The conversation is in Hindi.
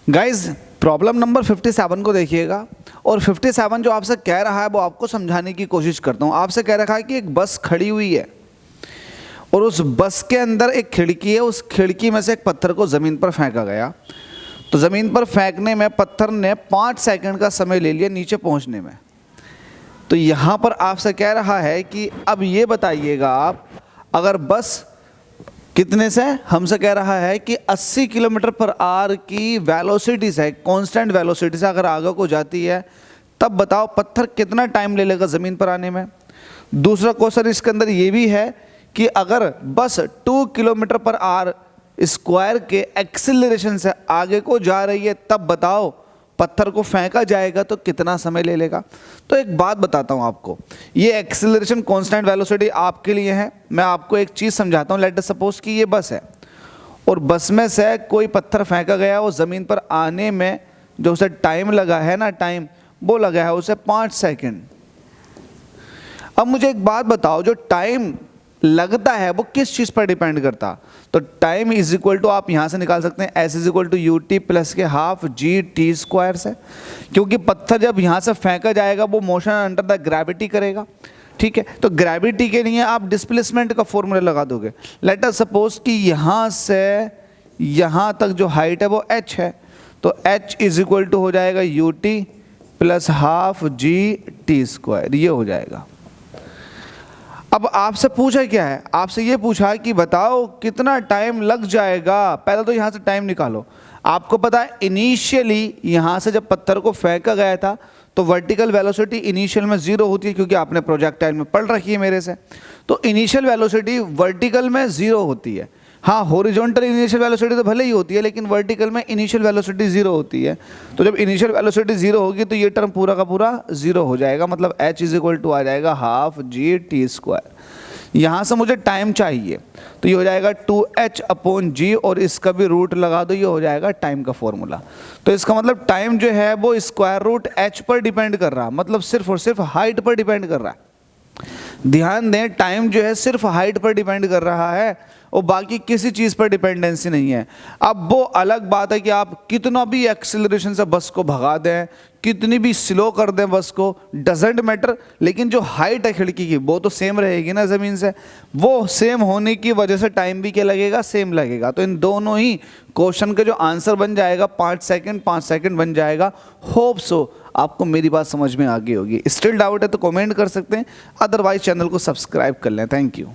गाइज प्रॉब्लम नंबर 57 को देखिएगा। और 57 जो आपसे कह रहा है वो आपको समझाने की कोशिश करता हूँ। आपसे कह रखा है कि एक बस खड़ी हुई है और उस बस के अंदर एक खिड़की है, उस खिड़की में से एक पत्थर को ज़मीन पर फेंका गया। तो ज़मीन पर फेंकने में पत्थर ने 5 सेकंड का समय ले लिया नीचे पहुँचने में। तो यहाँ पर आपसे कह रहा है कि अब ये बताइएगा आप, अगर बस कितने से, हमसे कह रहा है कि 80 किलोमीटर पर आवर की वेलोसिटी से, कांस्टेंट वेलोसिटी से अगर आगे को जाती है, तब बताओ पत्थर कितना टाइम ले लेगा ज़मीन पर आने में। दूसरा क्वेश्चन इसके अंदर ये भी है कि अगर बस 2 किलोमीटर पर आवर स्क्वायर के एक्सीलरेशन से आगे को जा रही है, तब बताओ पत्थर को फेंका जाएगा तो कितना समय ले लेगा। तो एक बात बताता हूँ आपको, ये एक्सीलरेशन कांस्टेंट वेलोसिटी आपके लिए है। मैं आपको एक चीज़ समझाता हूँ। लेट अस सपोज कि ये बस है और बस में से कोई पत्थर फेंका गया, वो ज़मीन पर आने में जो उसे टाइम लगा है ना, टाइम वो लगा है उसे 5 सेकंड। अब मुझे एक बात बताओ, जो टाइम लगता है वो किस चीज़ पर डिपेंड करता। तो टाइम इज इक्वल टू, आप यहाँ से निकाल सकते हैं S is equal to U T plus के हाफ जी टी स्क्वायर से, क्योंकि पत्थर जब यहाँ से फेंका जाएगा वो मोशन अंडर द ग्रेविटी करेगा। ठीक है, तो ग्रेविटी के लिए आप डिस्प्लेसमेंट का फॉर्मूला लगा दोगे। लेट अस सपोज कि यहाँ से यहाँ तक जो हाइट है वो h है, तो h इज इक्वल टू हो जाएगा you T plus half G T square, ये हो जाएगा। अब आपसे पूछा क्या है, आपसे ये पूछा कि बताओ कितना टाइम लग जाएगा। पहले तो यहाँ से टाइम निकालो। आपको पता है इनिशियली यहाँ से जब पत्थर को फेंका गया था तो वर्टिकल वेलोसिटी इनिशियल में 0 होती है, क्योंकि आपने प्रोजेक्टाइल में पढ़ रखी है मेरे से। तो इनिशियल वेलोसिटी वर्टिकल में 0 होती है। हाँ, हॉरिजॉन्टल इनिशियल वेलोसिटी तो भले ही होती है, लेकिन वर्टिकल में इनिशियल वेलोसिटी 0 होती है। तो जब इनिशियल वेलोसिटी 0 होगी तो ये टर्म पूरा का पूरा 0 हो जाएगा, मतलब h इज इक्वल टू आ जाएगा हाफ जी टी स्क्वायर। यहाँ से मुझे टाइम चाहिए तो ये हो जाएगा 2h अपॉन जी, और इसका भी रूट लगा दो, ये हो जाएगा टाइम का फॉर्मूला। तो इसका मतलब टाइम जो है वो स्क्वायर रूट h पर डिपेंड कर रहा है, मतलब सिर्फ और सिर्फ हाइट पर डिपेंड कर रहा है। ध्यान दें, टाइम जो है सिर्फ हाइट पर डिपेंड कर रहा है और बाकी किसी चीज़ पर डिपेंडेंसी नहीं है। अब वो अलग बात है कि आप कितना भी एक्सेलरेशन से बस को भगा दें, कितनी भी स्लो कर दें बस को, डजेंट मैटर, लेकिन जो हाइट है खिड़की की वो तो सेम रहेगी ना ज़मीन से। वो सेम होने की वजह से टाइम भी क्या लगेगा, सेम लगेगा। तो इन दोनों ही क्वेश्चन का जो आंसर बन जाएगा 5 सेकंड बन जाएगा। होप सो आपको मेरी बात समझ में आ गई होगी। स्टिल डाउट है तो कमेंट कर सकते हैं, अदरवाइज चैनल को सब्सक्राइब कर लें। Thank you.